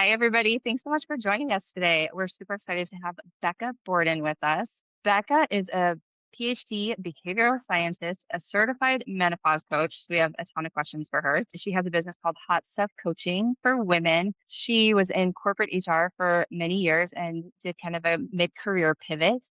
Hi, everybody. Thanks so much for joining us today. We're super excited to have Becca Borden with us. Becca is a PhD behavioral scientist, a certified menopause coach. So we have a ton of questions for her. She has a business called Hot Stuff Coaching for Women. She was in corporate HR for many years and did kind of a mid career pivot.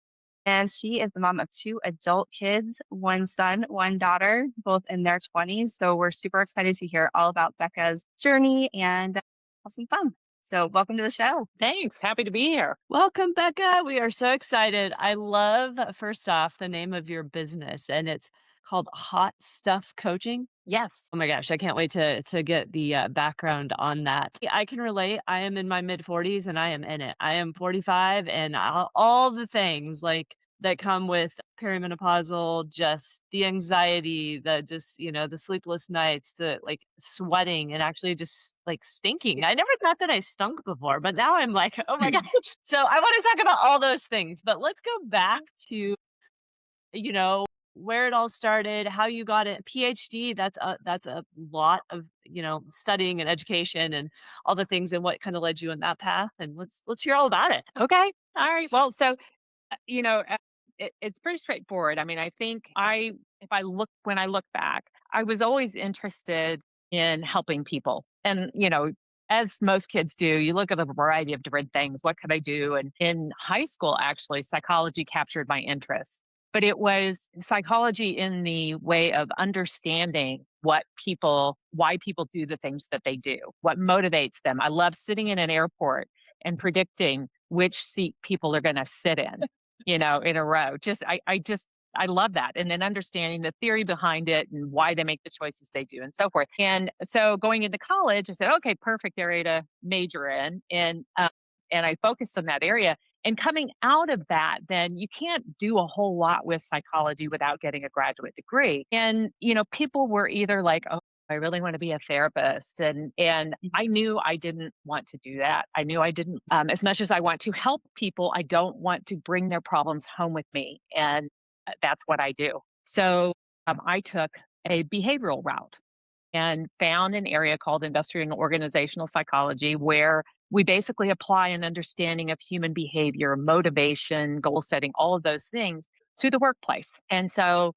And she is the mom of two adult kids, one son, one daughter, both in their 20s. So we're super excited to hear all about Becca's journey and have some fun. So welcome to the show. Thanks. Happy to be here. Welcome, Becca. We are so excited. I love, first off, the name of your business, and it's called Hot Stuff Coaching. Yes. Oh my gosh, I can't wait to get the background on that. I can relate. I am in my mid 40s and I am in it. I am 45 and all the things like that come with perimenopausal, just the anxiety, the just, the sleepless nights, the like sweating and actually just like stinking. I never thought that I stunk before, but now I'm like, oh my gosh. So I want to talk about all those things, but let's go back to you know, where it all started, how you got a PhD, that's a lot of, studying and education and all the things and what kind of led you in that path. And let's hear all about it. Okay. All right. Well, so, you know, it's pretty straightforward. I mean, I think when I look back, I was always interested in helping people. And, as most kids do, you look at a variety of different things. What could I do? And in high school, actually, psychology captured my interest. But it was psychology in the way of understanding why people do the things that they do, what motivates them. I love sitting in an airport and predicting which seat people are going to sit in, in a row. I love that. And then understanding the theory behind it and why they make the choices they do and so forth. And so going into college, I said, okay, perfect area to major in. And I focused on that area. And coming out of that, then you can't do a whole lot with psychology without getting a graduate degree. And, people were either like, oh, I really want to be a therapist. And I knew I didn't want to do that. I knew I didn't, as much as I want to help people, I don't want to bring their problems home with me. And that's what I do. So I took a behavioral route and found an area called industrial and organizational psychology where we basically apply an understanding of human behavior, motivation, goal setting, all of those things to the workplace. And so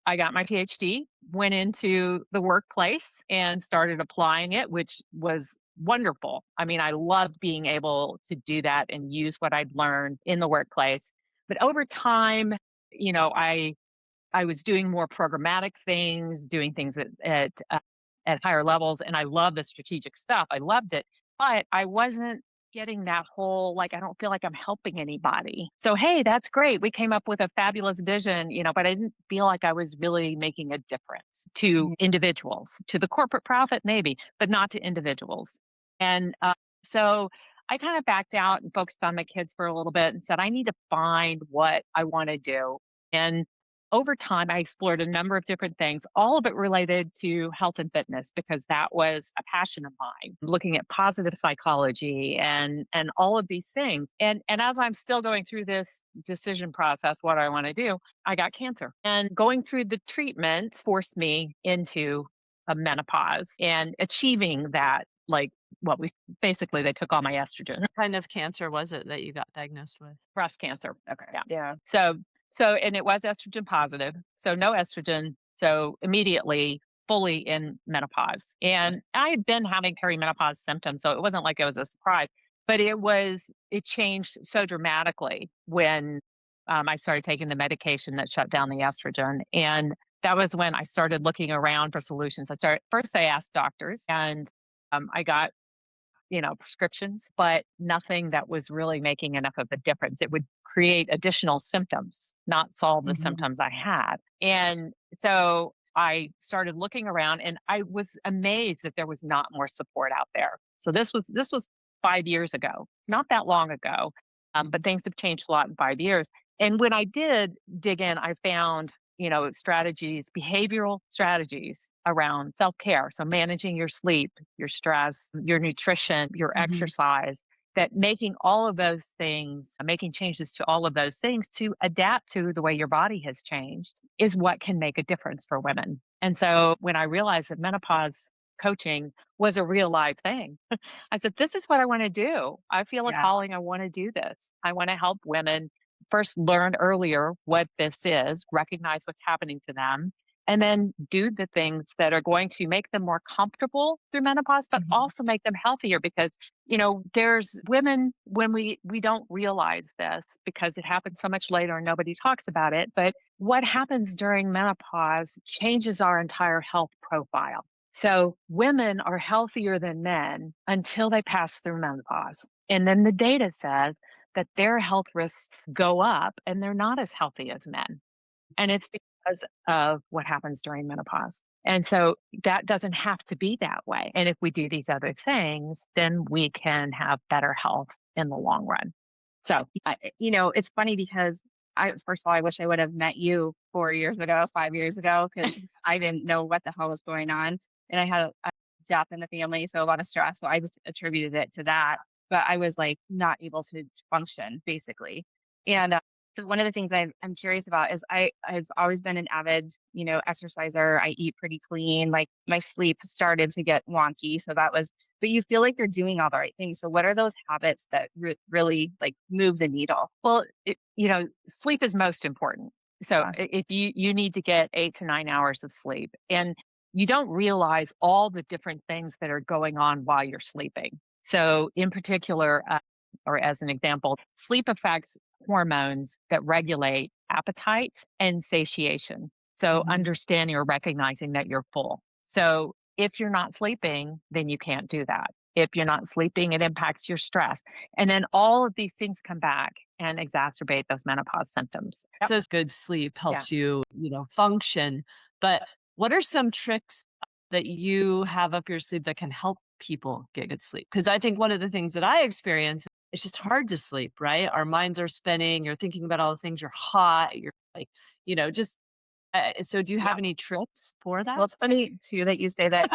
I got my PhD, went into the workplace and started applying it, which was wonderful. I mean, I loved being able to do that and use what I'd learned in the workplace. But over time, you know, I I was doing more programmatic things, doing things at higher levels, and I love the strategic stuff. I loved it, but I wasn't getting that whole like I don't feel like I'm helping anybody. So hey, that's great. We came up with a fabulous vision, but I didn't feel like I was really making a difference to individuals, to the corporate profit maybe, but not to individuals. And so I kind of backed out and focused on my kids for a little bit and said I need to find what I want to do. And over time, I explored a number of different things, all of it related to health and fitness because that was a passion of mine. Looking at positive psychology and all of these things. And as I'm still going through this decision process, what I want to do, I got cancer. And going through the treatment forced me into a menopause and achieving that like what we basically they took all my estrogen, What kind of cancer was it that you got diagnosed with? breast cancer. Okay. Yeah. Yeah. So and it was estrogen positive, so no estrogen, so immediately fully in menopause. And I had been having perimenopause symptoms, so it wasn't like it was a surprise, but it changed so dramatically when I started taking the medication that shut down the estrogen. And that was when I started looking around for solutions. I asked doctors and I got prescriptions, but nothing that was really making enough of a difference. It would create additional symptoms, not solve the Mhm. symptoms I had. And so I started looking around and I was amazed that there was not more support out there. So this was 5 years ago, not that long ago. But things have changed a lot in 5 years. And when I did dig in, I found, strategies, behavioral strategies around self care. So managing your sleep, your stress, your nutrition, your Mhm. exercise, that making all of those things, making changes to all of those things to adapt to the way your body has changed is what can make a difference for women. And so when I realized that menopause coaching was a real live thing. I said, this is what I want to do. I feel a Yeah. calling. I want to do this. I want to help women first learn earlier what this is, recognize what's happening to them, and then do the things that are going to make them more comfortable through menopause, but Mhm. also make them healthier because there's women when we don't realize this because it happens so much later and nobody talks about it, but what happens during menopause changes our entire health profile. So women are healthier than men until they pass through menopause. And then the data says that their health risks go up and they're not as healthy as men. And it's because of what happens during menopause. And so that doesn't have to be that way. And if we do these other things, then we can have better health in the long run. So, It's funny because first of all, I wish I would have met you 4 years ago, 5 years ago, because I didn't know what the hell was going on. And I had a death in the family, so a lot of stress. So I just attributed it to that. But I was like not able to function basically. And so one of the things I'm curious about is I've always been an avid, exerciser. I eat pretty clean. Like my sleep started to get wonky. So that was but you feel like you're doing all the right things. So what are those habits that really like move the needle? well, sleep is most important. So Yes. if you need to get 8 to 9 hours of sleep, and you don't realize all the different things that are going on while you're sleeping. So in particular, or as an example, sleep affects hormones that regulate appetite and satiation. So Mhm. understanding or recognizing that you're full. So if you're not sleeping, then you can't do that. If you're not sleeping, it impacts your stress. And then all of these things come back and exacerbate those menopause symptoms. Yep. So good sleep Yeah. helps you, function. But what are some tricks that you have up your sleeve that can help people get good sleep? Because I think one of the things that I experience, it's just hard to sleep, right? Our minds are spinning. You're thinking about all the things. You're hot. You're like, just. So, do you have Yeah. any tricks for Well, that? it's funny too that you say that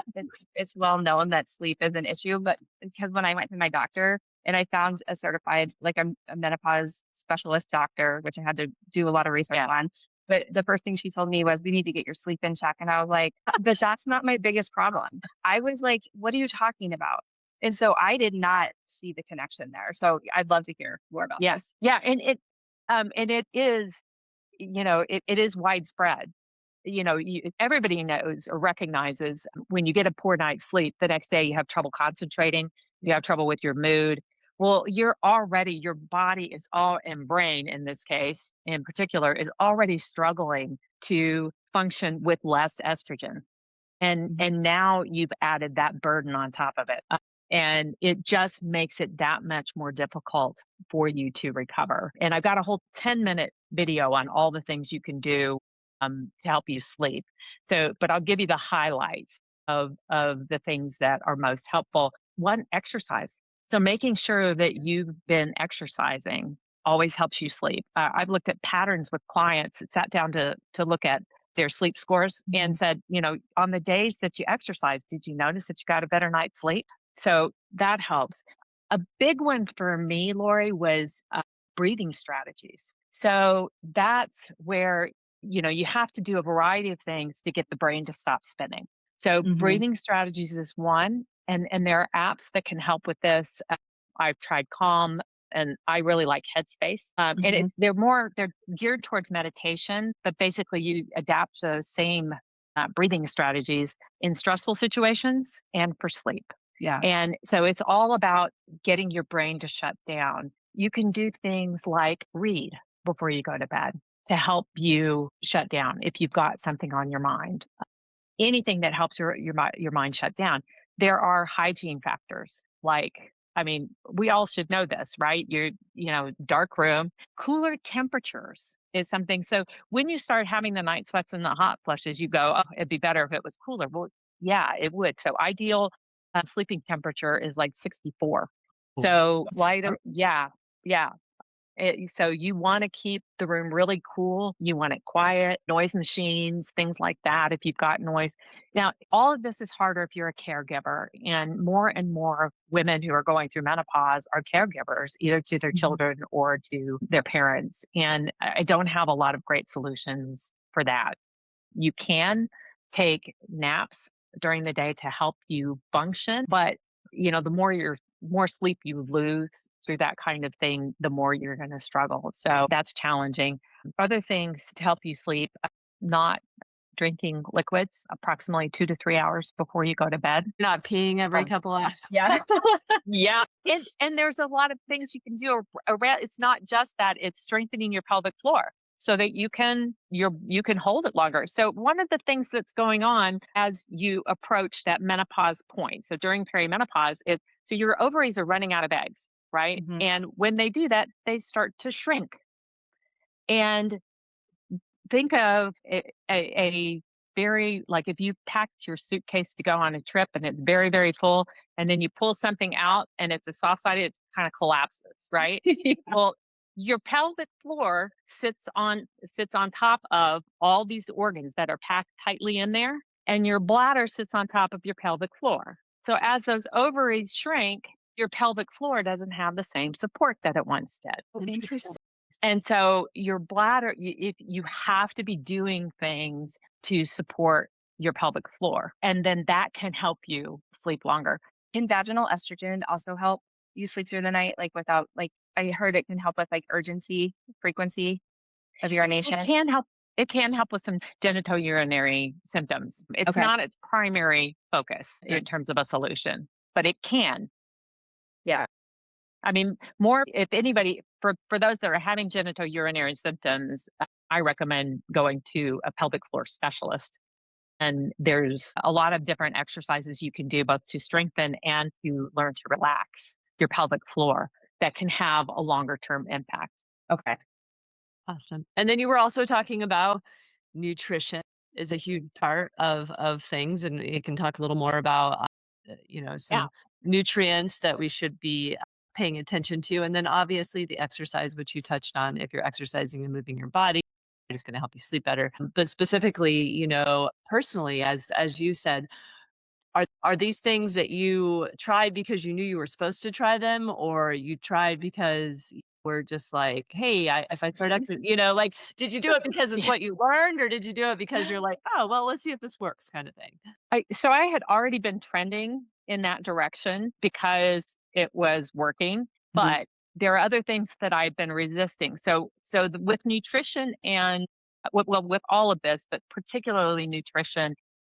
it's well known that sleep is an issue, but because when I went to my doctor and I found a certified, like a menopause specialist doctor, which I had to do a lot of research Yeah. on, but the first thing she told me was, "We need to get your sleep in check." And I was like, "But that's not my biggest problem." I was like, "What are you talking about?" And so I did not see the connection there. So I'd love to hear more about Yeah. this. Yeah. And it is, it is widespread. Everybody knows or recognizes when you get a poor night's sleep, the next day you have trouble concentrating, you have trouble with your mood. Well, your body is all, and brain in this case in particular, is already struggling to function with less estrogen. And Mhm. and now you've added that burden on top of it. And it just makes it that much more difficult for you to recover. And I've got a whole 10-minute video on all the things you can do to help you sleep. So, but I'll give you the highlights of the things that are most helpful. One, exercise. So making sure that you've been exercising always helps you sleep. I've looked at patterns with clients that sat down to look at their sleep scores and Mhm. said, on the days that you exercise, did you notice that you got a better night's sleep? So that helps. A big one for me, Lori, was breathing strategies. So that's where, you have to do a variety of things to get the brain to stop spinning. So Mhm. breathing strategies is one, and there are apps that can help with this. I've tried Calm, and I really like Headspace. And Mhm. they're geared towards meditation, but basically you adapt the same breathing strategies in stressful situations and for sleep. Yeah. And so it's all about getting your brain to shut down. You can do things like read before you go to bed to help you shut down if you've got something on your mind. Anything that helps your mind shut down. There are hygiene factors like, I mean, we all should know this, right? Dark room, cooler temperatures is something. So when you start having the night sweats and the hot flushes, you go, oh, it'd be better if it was cooler. Well, yeah, it would. So ideal sleeping temperature is like 64. Oh, So yes. lighter, yeah, yeah. So you want to keep the room really cool. You want it quiet, noise machines, things like that. If you've got noise. Now, all of this is harder if you're a caregiver, and more women who are going through menopause are caregivers, either to their Mhm. children or to their parents. And I don't have a lot of great solutions for that. You can take naps during the day to help you function. But, the more sleep you lose through that kind of thing, the more you're going to struggle. So that's challenging. Other things to help you sleep, not drinking liquids approximately 2 to 3 hours before you go to bed. Not peeing every Um, couple hours. yeah. Yeah. And there's a lot of things you can do around. It's not just that, it's strengthening your pelvic floor so that you can hold it longer. So one of the things that's going on as you approach that menopause point. So during perimenopause, so your ovaries are running out of eggs, right? Mhm. And when they do that, they start to shrink. And think of a very, like, if you packed your suitcase to go on a trip and it's very, very full, and then you pull something out and it's a soft sided, it kind of collapses, right? Yeah. Well, your pelvic floor sits on top of all these organs that are packed tightly in there, and your bladder sits on top of your pelvic floor. So as those ovaries shrink, your pelvic floor doesn't have the same support that it once did. Oh, interesting. And so your bladder, if you have to be doing things to support your pelvic floor, and then that can help you sleep longer. Can vaginal estrogen also help you sleep through the night, like, without like, I heard it can help with, like, urgency, frequency of It urination? can help. It can help with some genitourinary symptoms. It's Okay. not its primary focus Okay. in terms of a solution, but it can. Yeah. I mean, more if anybody, for those that are having genitourinary symptoms, I recommend going to a pelvic floor specialist. And there's a lot of different exercises you can do both to strengthen and to learn to relax your pelvic floor that can have a longer term impact. Okay. Awesome. And then you were also talking about nutrition is a huge part of things, and you can talk a little more about Yeah. some nutrients that we should be paying attention to, and then obviously the exercise, which you touched on. If you're exercising and moving your body, it's going to help you sleep better. But specifically, personally, as you said, are these things that you tried because you knew you were supposed to try them, or you tried because you were just like, "Hey, if I start like, did you do it because it's Yeah. what you learned, or did you do it because you're like, "Oh, well, let's see if this works," kind of thing? So I had already been trending in that direction because it was working, Mhm. but there are other things that I've been resisting. With nutrition and with all of this, but particularly nutrition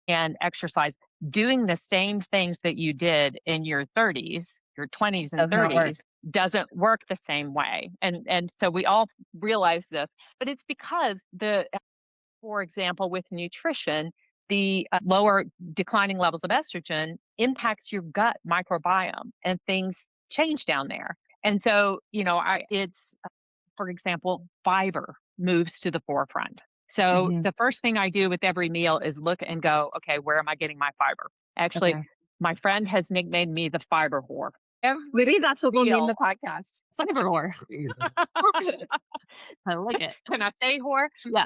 and exercise, doing the same things that you did in your 30s, your 20s and Does not work. 30s doesn't work the same way. And so we all realize this, but it's because for example, with nutrition, the lower declining levels of estrogen impacts your gut microbiome and things change down there. And so, for example, fiber moves to the forefront. So Mhm. the first thing I do with every meal is look and go, okay, where am I getting my fiber? Actually, Okay. my friend has nicknamed me the fiber whore. Every Maybe that's what we'll name meal. the podcast. Cyberwar. I like it. Can I say whore? Yeah,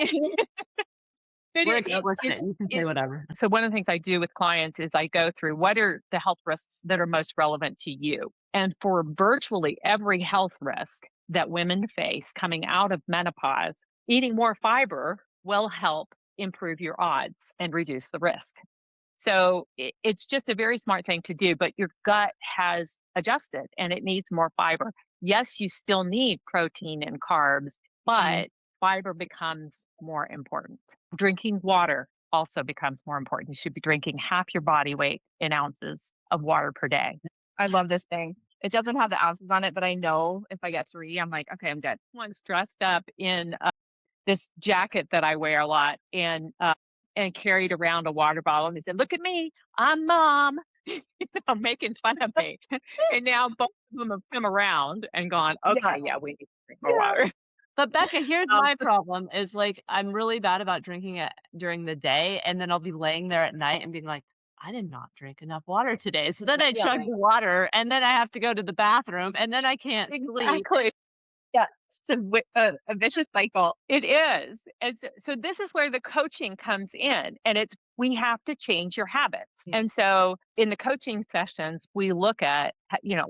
But we're Yep. explicit. You can say it whatever. so one of the things I do with clients is I go through what are the health risks that are most relevant to you. And for virtually every health risk that women face coming out of menopause, eating more fiber will help improve your odds and reduce the risk. So it's just a very smart thing to do, but your gut has adjusted and it needs more fiber. Yes, you still need protein and carbs, Mhm. but fiber becomes more important. Drinking water also becomes more important. You should be drinking half your body weight in ounces of water per day. I love this thing. It doesn't have the ounces on it, but I know if I get 3, I'm like, "Okay, I'm good." Once dressed up in this jacket that I wear a lot and carried around a water bottle and he said, "Look at me, I'm mom." Making fun of me. And now both of them have come around and gone, Yeah. "Okay, yeah, we need to drink more Yeah. water." But Becca, here's Um, my problem is like I'm really bad about drinking it during the day, and then I'll be laying there at night and being like, I did not drink enough water today. So then I Yeah. chug the water and then I have to go to the bathroom and then I can't sleep. exactly. Yeah. It's a vicious cycle. It is. And so this is where the coaching comes in, and it's we have to change your habits. Mm. And so in the coaching sessions, we look at,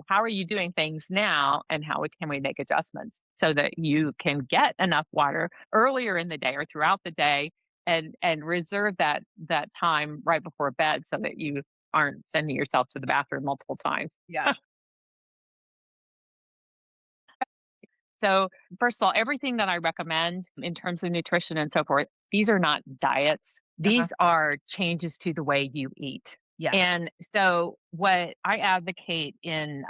how are you doing things now and can we make adjustments so that you can get enough water earlier in the day or throughout the day and reserve that time right before bed so that you aren't sending yourself to the bathroom multiple times. Yeah. So, first of all, everything that I recommend in terms of nutrition and so forth, these are not diets. Uh-huh. These are changes to the way you eat. Yeah. And so, what I advocate in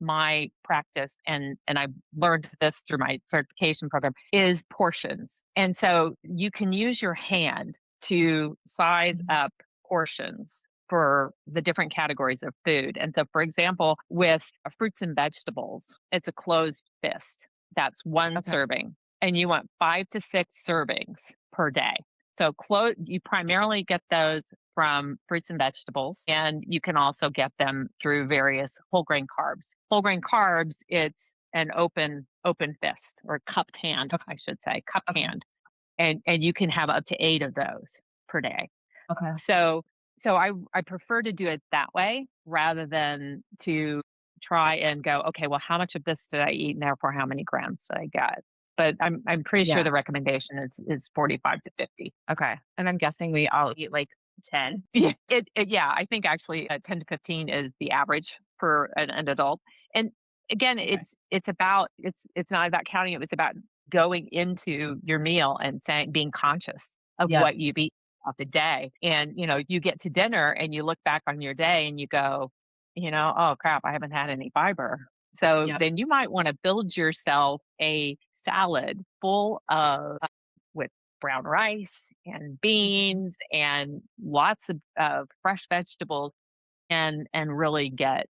my practice, and I learned this through my certification program, is portions. And so, you can use your hand to size Mhm. up portions for the different categories of food. And so, for example, with fruits and vegetables, it's a closed fist. That's one Okay. serving, and you want 5 to 6 servings per day. So you primarily get those from fruits and vegetables, and you can also get them through various whole grain carbs. Whole grain carbs, it's an open fist or cupped hand, Okay. I should say, cupped Okay. hand, and you can have up to 8 of those per day. Okay. So so I prefer to do it that way rather than to try and go, okay, well, how much of this did I eat, and therefore how many grams did I get? But I'm pretty sure Yeah. the recommendation is 45 to 50. Okay. And I'm guessing we all eat like 10. Yeah, yeah, I think actually 10 to 15 is the average for an adult. And again, Okay. it's not about counting it, it's about going into your meal and saying being conscious of Yep. what you've eaten throughout the day. And you get to dinner and you look back on your day and you go, oh crap, I haven't had any fiber. So Yep. then you might want to build yourself a salad full of with brown rice and Mhm. beans and lots of fresh vegetables and really get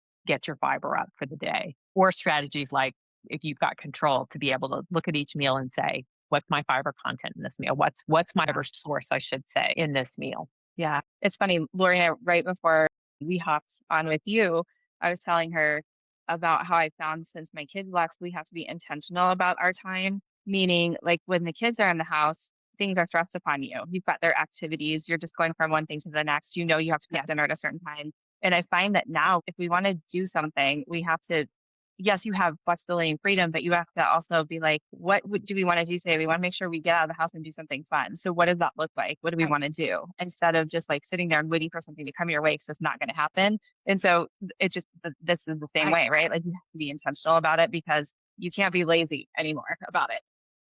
your fiber up for the day. Or strategies like if you've got control to be able to look at each meal and say, what's my fiber content in this meal? What's my Yeah. fiber source, I should say, in this meal? Yeah. It's funny, Lori and I, right before we hopped on with you, I was telling her about how I found since my kids left, we have to be intentional about our time. Meaning, like when the kids are in the house, things are thrust upon you. You've got their activities, you're just going from one thing to the next. You know, you have to Yeah. cook dinner at a certain time. And I find that now, if we want to do something, we have to, yes, you have flexibility and freedom, but you have to also be like, do we want to do today? We want to make sure we get out of the house and do something fun. So what does that look like? What do we Right. want to do? Instead of just like sitting there and waiting for something to come your way because it's not going to happen. And so it's just, this is the same Right. way, right? Like you have to be intentional about it because you can't be lazy anymore about it.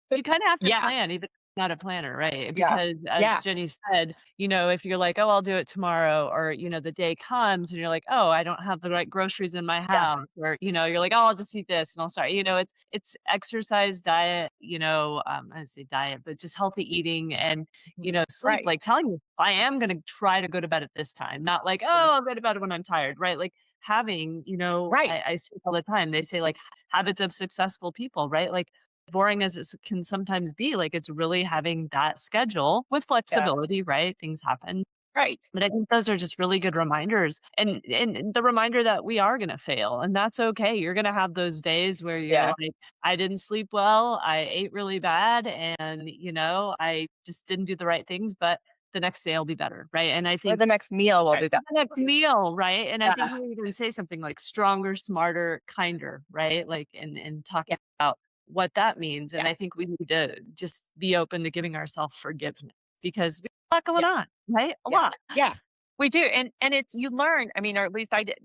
You kinda have to Yeah. plan, even if you're not a planner, right? Yeah. Because as Yeah. Jenny said, if you're like, "Oh, I'll do it tomorrow," or, the day comes and you're like, "Oh, I don't have the right groceries in my Yes. house," or, you're like, "Oh, I'll just eat this and I'll start," it's exercise, diet, I say diet, but just healthy eating and, Mhm. sleep, Right. like telling you, "I am gonna try to go to bed at this time," not like, "Oh, Yeah. I'll go to bed when I'm tired," right? Like, having, Right. I see it all the time, they say, like, habits of successful people, right? Like, boring as can sometimes be, like, it's really having that schedule with Yeah. flexibility, right? Things happen. Right. But I think those are just really good reminders and the reminder that we are gonna fail, and that's okay. You're gonna have those days where you're Yeah. like, "I didn't sleep well, I ate really bad, and, I just didn't do the right things, but the next day will be better," right? And I Or think the next meal That's will right. be better. the next meal, right? And I think Yeah. we even say something like stronger, smarter, kinder, right? Like, and talking Yeah. about what that means. And Yeah. I think we need to just be open to giving ourselves forgiveness because we have a lot going Yeah. on, right? A Yeah. lot. Yeah. We do, and it's you learn, I mean, or at least I did,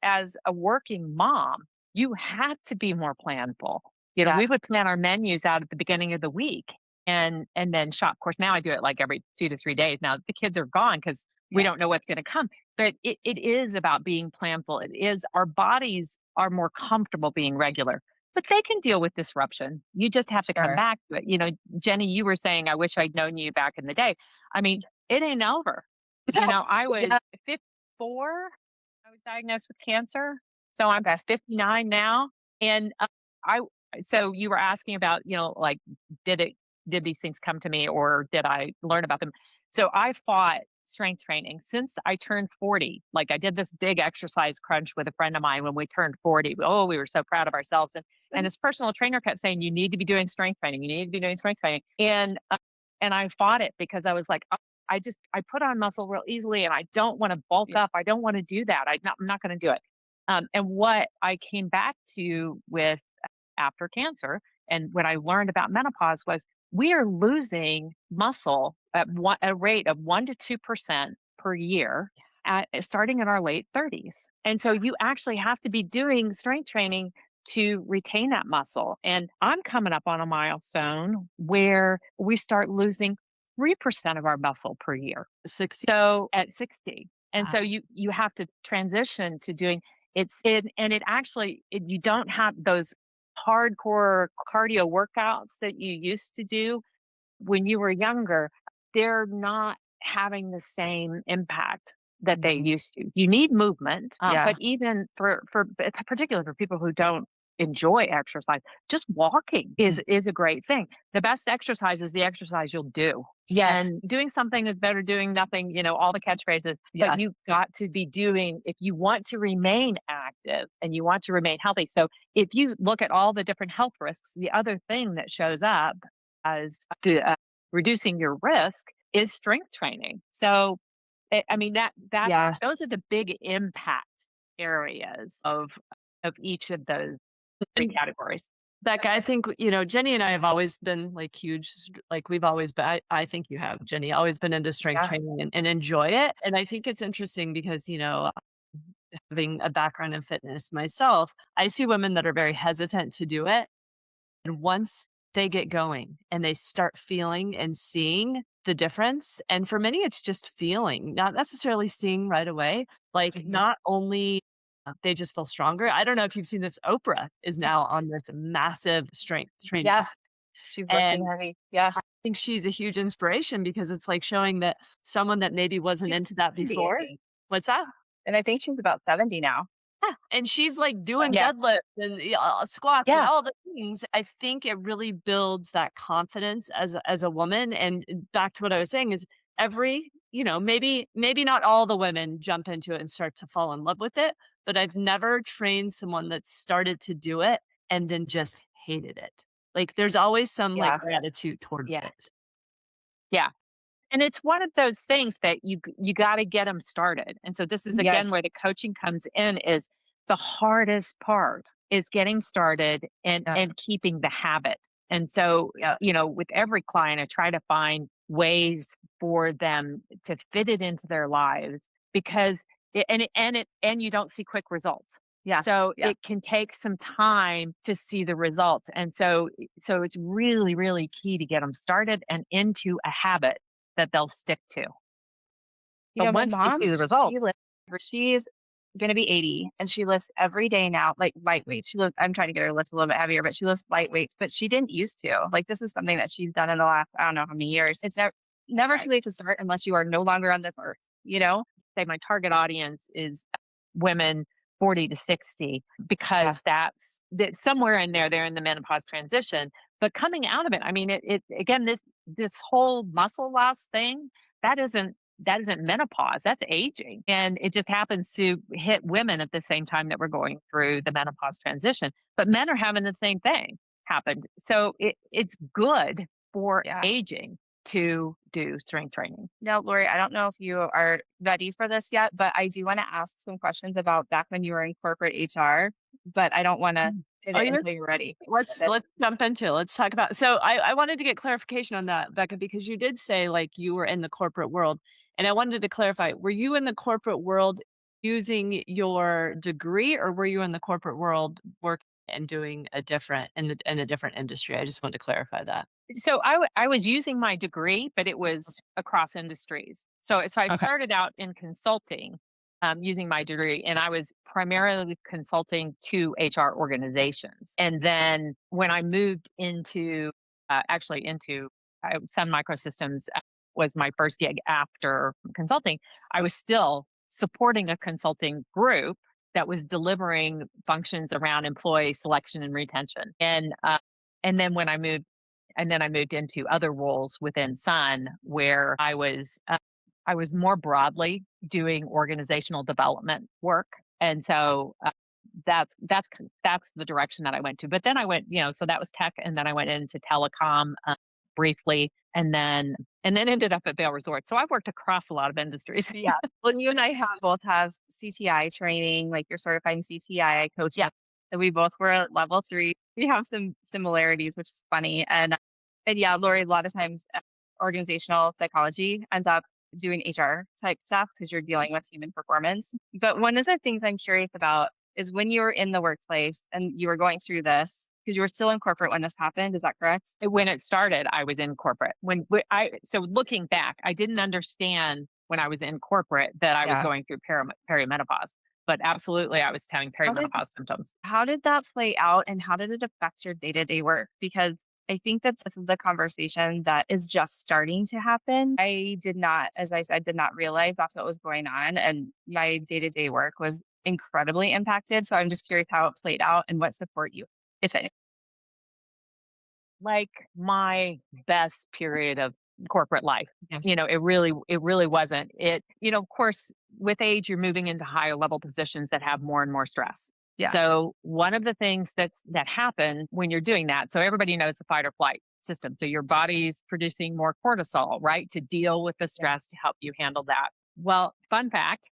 as a working mom, you had to be more planful. Yeah. We would plan our menus out at the beginning of the week and then shop. Of course, now I do it like every 2 to 3 days. Now the kids are gone because we Yeah. don't know what's gonna come. But it is about being planful. It is our bodies are more comfortable being regular, but they can deal with disruption. You just have to come Sure. back to it. Jenny, you were saying, I wish I'd known you back in the day. I mean, it ain't over. Yes. I was Yeah. 54. I was diagnosed with cancer. So I'm Okay. 59 now. And I, so you were asking about, like, did it, did these things come to me or did I learn about them? So I fought strength training since I turned 40. Like I did this big exercise crunch with a friend of mine when we turned 40. Oh, we were so proud of ourselves. And this personal trainer kept saying, you need to be doing strength training. You need to be doing strength training. And I fought it because I was like, I put on muscle real easily and I don't want to bulk Yeah. up. I don't want to do that. I'm not going to do it. And what I came back to with after cancer and when I learned about menopause was we are losing muscle at a rate of 1 to 2% per year starting in our late 30s. And so you actually have to be doing strength training to retain that muscle. And I'm coming up on a milestone where we start losing 3% of our muscle per year. 60. So at 60. And so Wow. you have to transition to doing and it actually you don't have those hardcore cardio workouts that you used to do when you were younger. They're not having the same impact that they Mhm. used to. You need movement, but Yeah. even particularly for people who don't enjoy exercise, just walking Mm. is a great thing. The best exercise is the exercise you'll do. Yes. And doing something is better doing nothing, all the catchphrases, but Yeah. you've got to be doing if you want to remain active and you want to remain healthy. So if you look at all the different health risks, the other thing that shows up as reducing your risk is strength training. So, I mean that's Yes. those are the big impact areas of each of those three And categories. Becca, I think, Jenny and I have always been like huge, like we've always been, I think you have, Jenny, always been into strength Yeah. training and enjoy it. And I think it's interesting because, having a background in fitness myself, I see women that are very hesitant to do it. And once they get going and they start feeling and seeing the difference, and for many, it's just feeling, not necessarily seeing right away. Like, Mhm. not only they just feel stronger. I don't know if you've seen this. Oprah is now on this massive strength training. Yeah. She's lifting And heavy. Yeah. I think she's a huge inspiration because it's like showing that someone that maybe wasn't She's into that 70, I before. think. What's that? And I think she's about 70 now. Yeah, and she's, like, doing Yeah. deadlifts and, squats and Yeah. all the things. I think it really builds that confidence as a woman, and back to what I was saying is every maybe not all the women jump into it and start to fall in love with it, but I've never trained someone that started to do it and then just hated it. Like, there's always some, like, Yeah. gratitude towards Yeah. it. Yeah. And it's one of those things that you got to get them started. And so this is again Yes. where the coaching comes in is the hardest part is getting started Yeah. and keeping the habit. And so, Yeah. with every client, I try to find ways for them to fit it into their lives because and you don't see quick results. Yes. So Yeah. it can take some time to see the results. And so it's really, really key to get them started and into a habit that they'll stick to. But My once they mom, see the she results lifts she's gonna be 80 and she lifts every day now, like light weights. I'm trying to get her to lift a little bit heavier, but she lifts light weights, but she didn't used to. Like this is something that she's done in the last, I don't know how many years. It's never too right, late to start unless you are no longer on this earth, you know? say my target audience is women 40 to 60 Yeah. because that somewhere in there they're in the menopause transition. But coming out of it, I mean, it again, this whole muscle loss thing, that isn't that isn't menopause, that's aging. And it just happens to hit women at the same time that we're going through the menopause transition. But men are having the same thing happened. So it's good for Yeah. aging to do strength training. Now, Lori, I don't know if you are ready for this yet, but I do want to ask some questions about back when you were in corporate HR, but I don't want to Mm. Oh, pivot you're until you're ready. let's jump into it. Let's talk about, so I wanted to get clarification on that, Becca, because you did say, like, you were in the corporate world, and I wanted to clarify, were you in the corporate world using your degree, or were you in the corporate world working and doing in a different industry? I just wanted to clarify that. So I was using my degree, but it was across industries. So I Okay. started out in consulting, using my degree, and I was primarily consulting to HR organizations. And then when I moved into actually into Sun Microsystems was my first gig after consulting. I was still supporting a consulting group that was delivering functions around employee selection and retention. And then when I moved into other roles within Sun where I was more broadly doing organizational development work, and so that's the direction that I went to. But then I went, so that was tech, and then I went into telecom briefly, and then ended up at Vail Resorts. So I've worked across a lot of industries. Yeah. Well, you and I have both have CTI training, like you're certified in CTI. Coach. Yeah, So we both were at level 3. We have some similarities, which is funny. And And yeah, Lori, a lot of times organizational psychology ends up doing HR type stuff because you're dealing with human performance. But one of the things I'm curious about is when you were in the workplace and you were going through this, because you were still in corporate when this happened. Is that correct? When it started, I was in corporate. So looking back, I didn't understand when I was in corporate that I was Yeah. going through perimenopause, but absolutely I was having How did perimenopause symptoms. How did that play out and how did it affect your day-to-day work? Because I think that's the conversation that is just starting to happen. I did not, as I said, did not realize that's what was going on. And my day-to-day work was incredibly impacted. So I'm just curious how it played out and what support you, if any. Like my best period of corporate life. Yes. It really wasn't. Of course, with age, you're moving into higher level positions that have more and more stress. Yeah. So one of the things that happens when you're doing that, so everybody knows the fight or flight system. So your body's producing more cortisol, right, to deal with the Yeah. stress to help you handle that. Well, fun fact,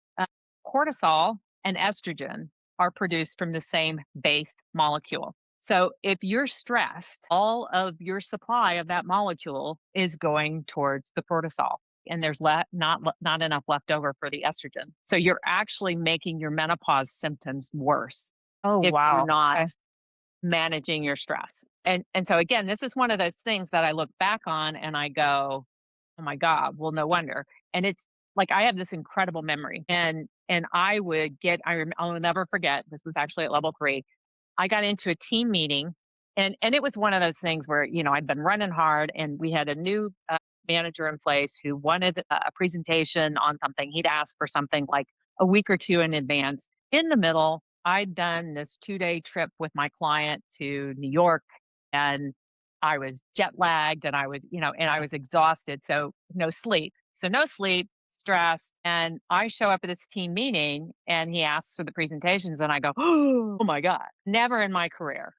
cortisol and estrogen are produced from the same base molecule. So if you're stressed, all of your supply of that molecule is going towards the cortisol. And there's not enough left over for the estrogen. So you're actually making your menopause symptoms worse Oh, if you're wow. not Okay. managing your stress. And so again, this is one of those things that I look back on and I go, "Oh my god, well no wonder." And it's like I have this incredible memory and I would get I'll never forget, this was actually at level 3. I got into a team meeting and it was one of those things where, I'd been running hard and we had a new manager in place who wanted a presentation on something. He'd asked for something like a week or two in advance. In the middle, I'd done this 2-day trip with my client to New York and I was jet lagged and I Yeah. was exhausted. So no sleep. So no sleep, stressed. And I show up at this team meeting and he asks for the presentations and I go, oh my God, never in my career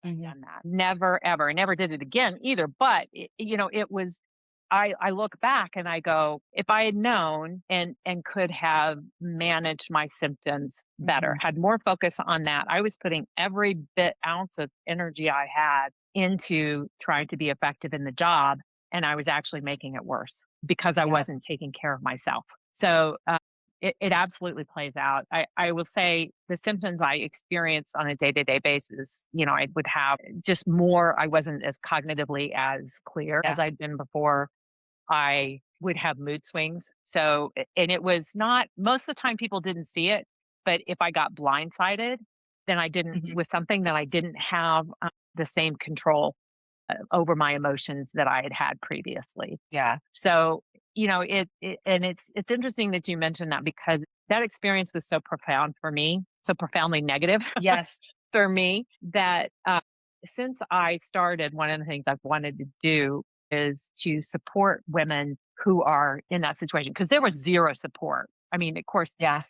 Mhm. done that. Never, ever. I never did it again either. But it was. I look back and I go, if I had known and could have managed my symptoms better, Mhm. had more focus on that, I was putting every bit ounce of energy I had into trying to be effective in the job, and I was actually making it worse because I Yeah. wasn't taking care of myself. So it absolutely plays out. I will say the symptoms I experienced on a day to day basis, I would have just more, I wasn't as cognitively as clear Yeah. as I'd been before. I would have mood swings. So, and it was not, most of the time people didn't see it, but if I got blindsided, then I didn't, Mhm. with something that I didn't have the same control over my emotions that I had had previously. Yeah. So, and it's interesting that you mentioned that because that experience was so profound for me, so profoundly negative Yes. for me that since I started, one of the things I've wanted to do is to support women who are in that situation because there was zero support. I mean, of course, Yeah.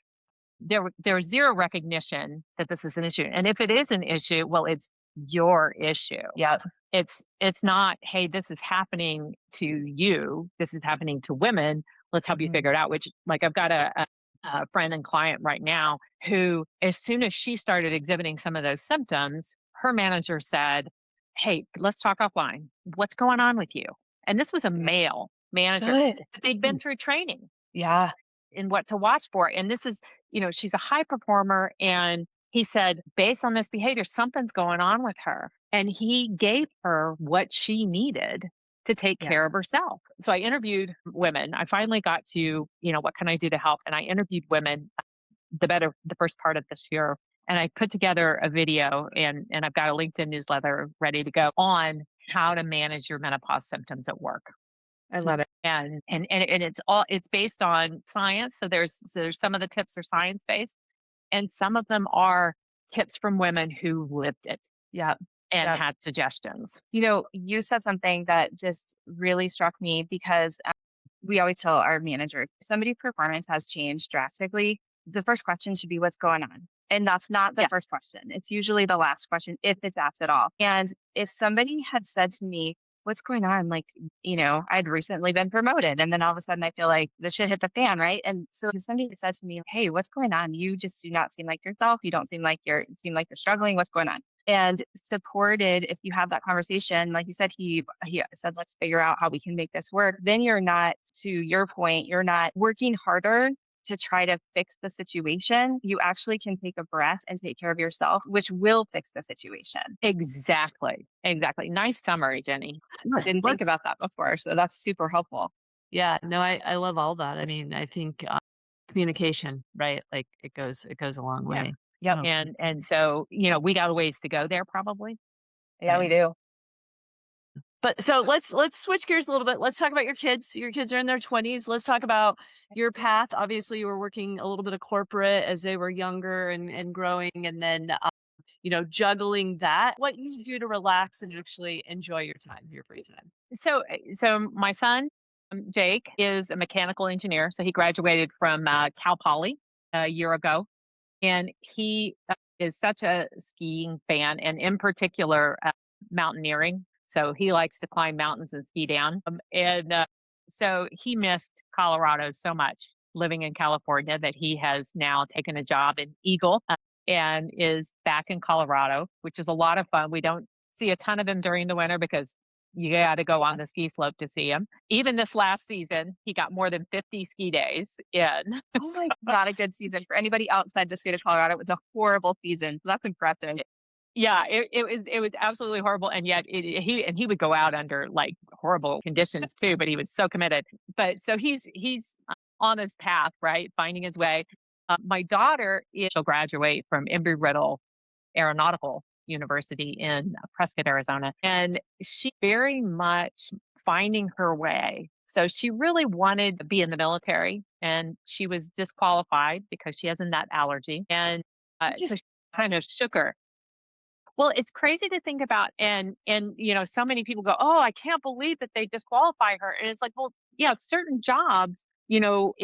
there was zero recognition that this is an issue, and if it is an issue, well, it's your issue. Yeah. It's not, "Hey, this is happening to you. This is happening to women. Let's help you Mhm. figure it out," which, like, I've got a friend and client right now who, as soon as she started exhibiting some of those symptoms, her manager said, "Hey, let's talk offline. What's going on with you?" And this was a Yeah. male manager, Good. but they'd been Mm. through training Yeah. in what to watch for. And this is, she's a high performer. And he said, based on this behavior, something's going on with her. And he gave her what she needed to take Yeah. care of herself. So I interviewed women. I finally got to, what can I do to help? And I interviewed women the first part of this year. And I put together a video and I've got a LinkedIn newsletter ready to go on how to manage your menopause symptoms at work. I love it. And it's based on science. So there's some of the tips are science based, and some of them are tips from women who lived it Yeah. and Yeah. had suggestions. You said something that just really struck me because we always tell our managers if somebody's performance has changed drastically, the first question should be what's going on. And that's not the Yes. first question. It's usually the last question, if it's asked at all. And if somebody had said to me, what's going on? Like, I'd recently been promoted. And then all of a sudden I feel like the shit hit the fan, right? And so if somebody said to me, hey, what's going on? You just do not seem like yourself. You don't seem like seem like you're struggling. What's going on? and supported. If you have that conversation, like you said, he said, let's figure out how we can make this work. Then you're not, to your point, you're not working harder to try to fix the situation. You actually can take a breath and take care of yourself, which will fix the situation. Exactly. Exactly. Nice summary, Jenny. I didn't think Let's about that before, so that's super helpful. Yeah, no, I love all that. I mean, I think, communication, right? Like, it goes a long Yeah. way. Yep. Oh, And so, we got a ways to go there probably. Yeah, we Right. do. but so let's switch gears a little bit. Let's talk about your kids. Your kids are in their 20s. Let's talk about your path. Obviously, you were working a little bit of corporate as they were younger and growing, and then, juggling that. What you do to relax and actually enjoy your time, your free time? So my son, Jake, is a mechanical engineer. So he graduated from Cal Poly a year ago, and he is such a skiing fan, and in particular, mountaineering. So he likes to climb mountains and ski down. And so he missed Colorado so much living in California that he has now taken a job in Eagle and is back in Colorado, which is a lot of fun. We don't see a ton of him during the winter because you got to go on the ski slope to see him. Even this last season, he got more than 50 ski days in. Oh my, not a good season for anybody outside the state of Colorado. It was a horrible season. So that's impressive. Yeah, it was absolutely horrible, and yet he would go out under like horrible conditions too, but he was so committed. But so he's on his path, right, finding his way. My daughter, she'll graduate from Embry-Riddle Aeronautical University in Prescott, Arizona, and she very much finding her way. So she really wanted to be in the military, and she was disqualified because she has a nut allergy, and so she kind of shook her. Well, it's crazy to think about, and so many people go, "Oh, I can't believe that they disqualify her." And it's like, well, yeah, certain jobs,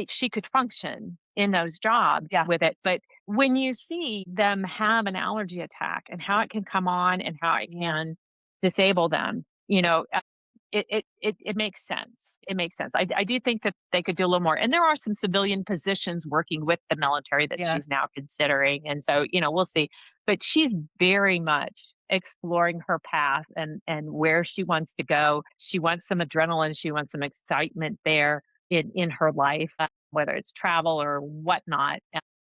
she could function in those jobs Yes. with it, but when you see them have an allergy attack and how it can come on and how it Yes. can disable them, it makes sense. It makes sense. I do think that they could do a little more, and there are some civilian positions working with the military that Yes. she's now considering, and so we'll see. But she's very much exploring her path and where she wants to go. She wants some adrenaline. She wants some excitement there in her life, whether it's travel or whatnot.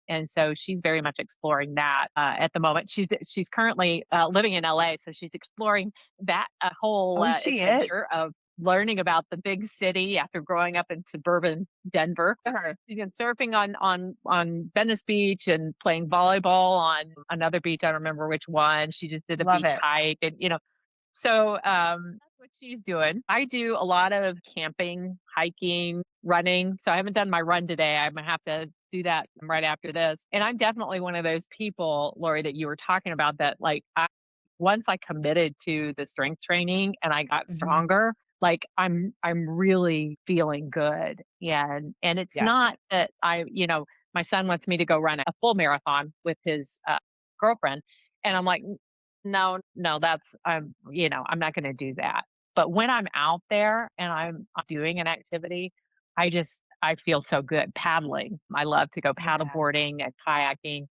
And so she's very much exploring that at the moment. She's currently living in LA, so she's exploring that whole Oh, she is. adventure of learning about the big city after growing up in suburban Denver. She's been surfing on Venice Beach and playing volleyball on another beach. I don't remember which one. She just did a Love beach it. hike, and so that's what she's doing. I do a lot of camping, hiking, running. So I haven't done my run today. I'm gonna have to do that right after this. And I'm definitely one of those people, Lori, that you were talking about that like once I committed to the strength training and I got Mhm. stronger, like I'm really feeling good. And it's Yeah. not that my son wants me to go run a full marathon with his girlfriend. And I'm like, no, no, I'm not going to do that. But when I'm out there and I'm doing an activity, I feel so good paddling. I love to go paddle Yeah. boarding and kayaking.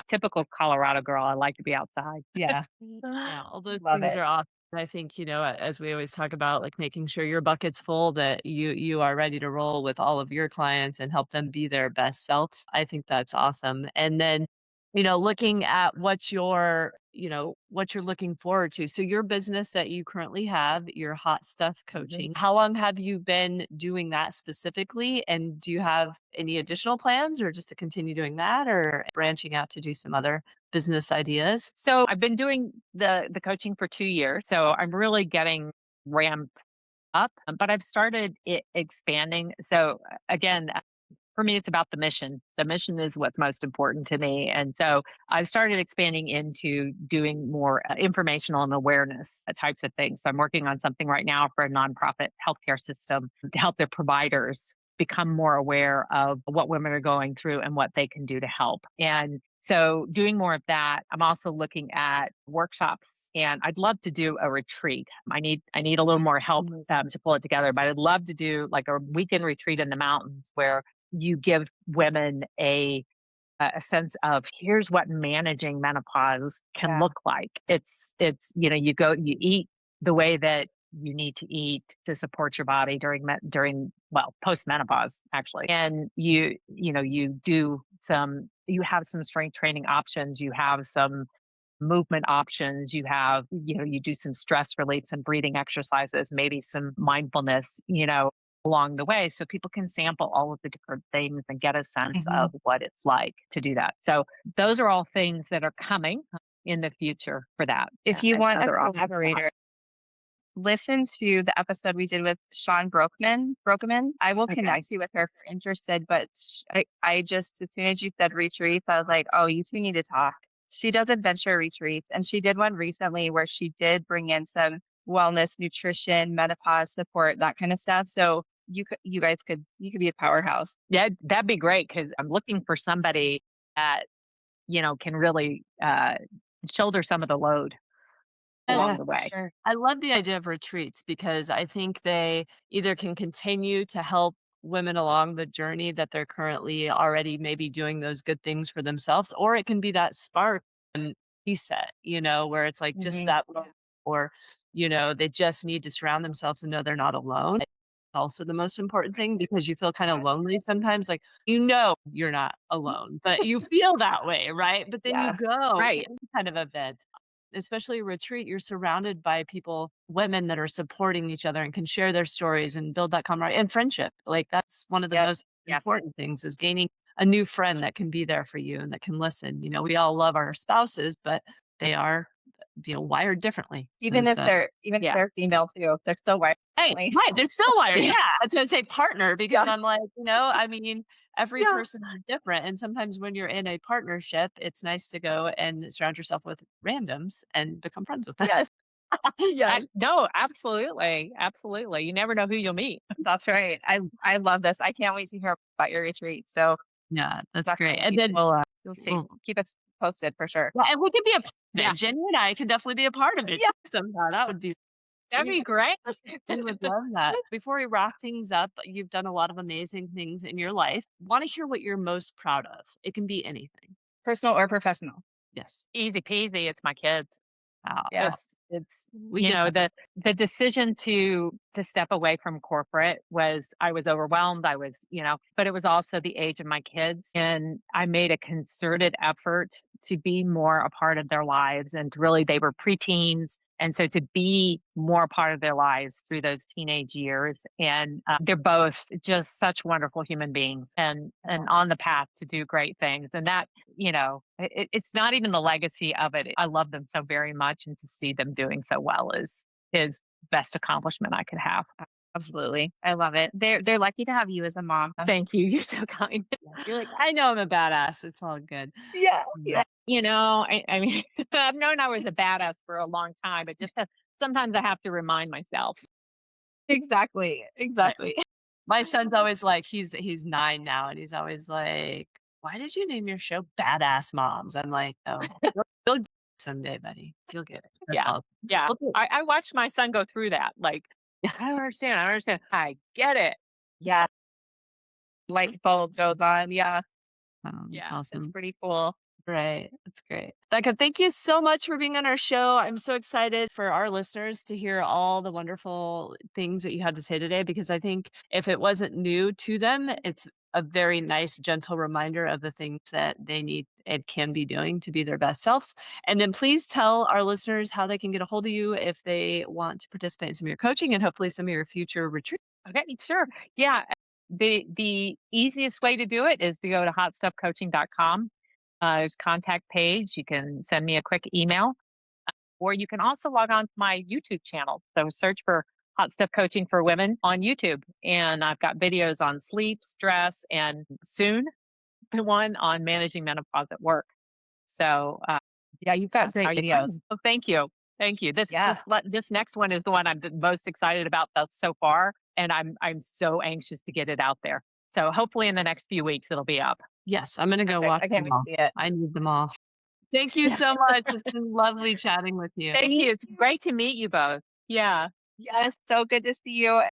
Typical Colorado girl. I like to be outside. Yeah. Yeah, all those Love things it. are awesome. I think, as we always talk about, like making sure your bucket's full, that you are ready to roll with all of your clients and help them be their best selves. I think that's awesome. And then, looking at what you're looking forward to. So your business that you currently have, your hot stuff Mhm. coaching, how long have you been doing that specifically? And do you have any additional plans or just to continue doing that or branching out to do some other business ideas? So I've been doing the coaching for 2 years. So I'm really getting ramped up, but I've started expanding. So again, for me, it's about the mission. The mission is what's most important to me. And so I've started expanding into doing more informational and awareness types of things. So I'm working on something right now for a nonprofit healthcare system to help their providers become more aware of what women are going through and what they can do to help. And so doing more of that, I'm also looking at workshops and I'd love to do a retreat. I need a little more help to pull it together, but I'd love to do like a weekend retreat in the mountains where you give women a a sense of here's what managing menopause can Yeah. look like. You go, you eat the way that you need to eat to support your body during well, post menopause actually, and you have some strength training options, you have some movement options, you do some stress relief, some breathing exercises, maybe some mindfulness, along the way, so people can sample all of the different things and get a sense Mhm. of what it's like to do that. So those are all things that are coming in the future for that. If you And want a other options. collaborator, listen to the episode we did with Sean Brokeman. I will Okay. connect you with her if you're interested, but I just, as soon as you said retreats, I was like, oh, you two need to talk. She does adventure retreats, and she did one recently where she did bring in some wellness, nutrition, menopause support, that kind of stuff. So you could be a powerhouse. Yeah, that'd be great because I'm looking for somebody that, can really shoulder some of the load Yeah, along the for way. sure. I love the idea of retreats because I think they either can continue to help women along the journey that they're currently already maybe doing those good things for themselves, or it can be that spark and reset, where it's like just Hmm. that moment, or, they just need to surround themselves and know they're not alone. Also the most important thing because you feel kind of lonely sometimes, like, you're not alone, but you feel that way, right? But then you Yeah. go to Right. any kind of event, especially a retreat, you're surrounded by people, women that are supporting each other and can share their stories and build that camaraderie and friendship. Like that's one of the Yep. most Yes. important things is gaining a new friend that can be there for you and that can listen. We all love our spouses, but they are, wired differently. Even if Yeah. they're female too, they're still white. Hey, right, they're still wired. Yeah, I was gonna say partner because Yeah. I'm like, I mean, every Yeah. person is different, and sometimes when you're in a partnership, it's nice to go and surround yourself with randoms and become friends with them. Yes. Yes. No, absolutely, absolutely. You never know who you'll meet. That's right. I love this. I can't wait to hear about your retreat. So Yeah, that's great. And definitely then, you'll well, keep us posted for sure. yeah, and we could be a part of Yeah, it. Jenny and I could definitely be a part of it Yeah. too somehow. That would be that'd we be great. we would love that. Before we wrap things up, you've done a lot of amazing things in your life. Want to hear what you're most proud of? It can be anything. Personal or professional. Yes. Easy peasy. It's my kids. Yeah. It's We get that. the decision to step away from corporate was I was overwhelmed. But it was also the age of my kids, and I made a concerted effort to be more a part of their lives. And really, they were preteens, and so to be more a part of their lives through those teenage years, and they're both just such wonderful human beings, and on the path to do great things. And that it's not even the legacy of it. I love them so very much, and to see them doing so well is best accomplishment I could have. Absolutely. I love it. They're lucky to have you as a mom. Thank you. You're so kind. You're like, I know I'm a badass. It's all good. Yeah. Mm. Yeah. I mean, I've known I was a badass for a long time, but sometimes I have to remind myself. Exactly. Right. Exactly. My son's always like, he's 9 now, and he's always like, "Why did you name your show Badass Moms?" I'm like, "Oh, you'll get it someday, buddy. You'll get it." That's Yeah. all. Yeah. Well, good. I watched my son go through that. Like, I don't understand. I don't understand. I get it. Yeah. Light bulb goes on. Yeah. That's Yeah. It's awesome. pretty cool. Right. That's great. Becca, thank you so much for being on our show. I'm so excited for our listeners to hear all the wonderful things that you had to say today because I think if it wasn't new to them, it's a very nice, gentle reminder of the things that they need and can be doing to be their best selves. And then please tell our listeners how they can get a hold of you if they want to participate in some of your coaching and hopefully some of your future retreats. Okay. Sure. Yeah. The easiest way to do it is to go to hotstuffcoaching.com. There's a contact page. You can send me a quick email, or you can also log on to my YouTube channel. So search for Hot Stuff Coaching for Women on YouTube. And I've got videos on sleep, stress, and soon the one on managing menopause at work. So Yeah. You've got that's how great you find videos. me. Oh, thank you. Thank you. Yeah. This next one is the one I'm the most excited about so far. And I'm so anxious to get it out there. So hopefully in the next few weeks it'll be up. Yes, I'm going to go Perfect. watch I can't them wait to all. see it. I need them all. Thank you Yeah. so much. It's been lovely chatting with you. Thank you. It's great to meet you both. Yeah. Yes. So good to see you.